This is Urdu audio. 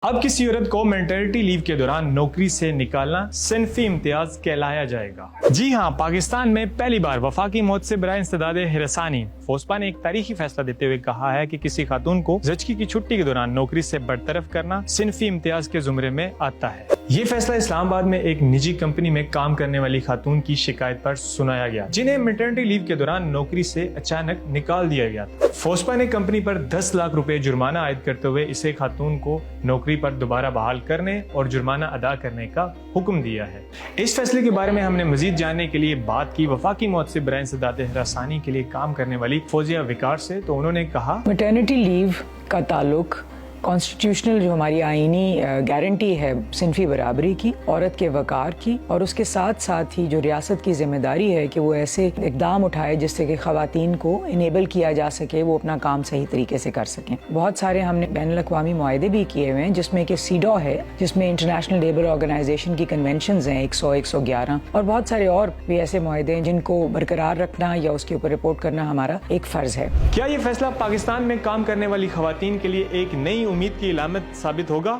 اب کسی عورت کو میٹرنٹی لیو کے دوران نوکری سے نکالنا صنفی امتیاز کہلایا جائے گا۔ جی ہاں، پاکستان میں پہلی بار وفاقی مؤثر برائے انسداد ہراسانی فوسپا نے ایک تاریخی فیصلہ دیتے ہوئے کہا ہے کہ کسی خاتون کو زچگی کی چھٹی کے دوران نوکری سے برطرف کرنا صنفی امتیاز کے زمرے میں آتا ہے۔ یہ فیصلہ اسلام آباد میں ایک نجی کمپنی میں کام کرنے والی خاتون کی شکایت پر سنایا گیا، جنہیں میٹرنٹی لیو کے دوران نوکری سے اچانک نکال دیا گیا تھا۔ فوسپا نے کمپنی پر 10 لاکھ روپے جرمانہ عائد کرتے ہوئے اسے خاتون کو نوکری پر دوبارہ بحال کرنے اور جرمانہ ادا کرنے کا حکم دیا ہے۔ اس فیصلے کے بارے میں ہم نے مزید جاننے کے لیے بات کی وفاقی مؤثر برائے انسداد ہراسانی کے لیے کام کرنے والی فوزیہ وقار سے، تو انہوں نے کہا میٹرنٹی لیو کا تعلق کانسٹیٹیوشنل جو ہماری آئینی گارنٹی ہے صنفی برابری کی، عورت کے وقار کی، اور اس کے ساتھ ساتھ ہی جو ریاست کی ذمہ داری ہے کہ وہ ایسے اقدام اٹھائے جس سے کہ خواتین کو انیبل کیا جا سکے وہ اپنا کام صحیح طریقے سے کر سکیں۔ بہت سارے ہم نے بین الاقوامی معاہدے بھی کیے ہوئے ہیں، جس میں کہ سیڈو ہے، جس میں انٹرنیشنل لیبر آرگنائزیشن کی کنونشنز ہیں 100 111، اور بہت سارے اور بھی ایسے معاہدے ہیں جن کو برقرار رکھنا یا اس کے اوپر رپورٹ کرنا ہمارا ایک فرض ہے۔ کیا یہ فیصلہ پاکستان میں کام کرنے والی خواتین کے لیے ایک نئی امید کی علامت ثابت ہوگا؟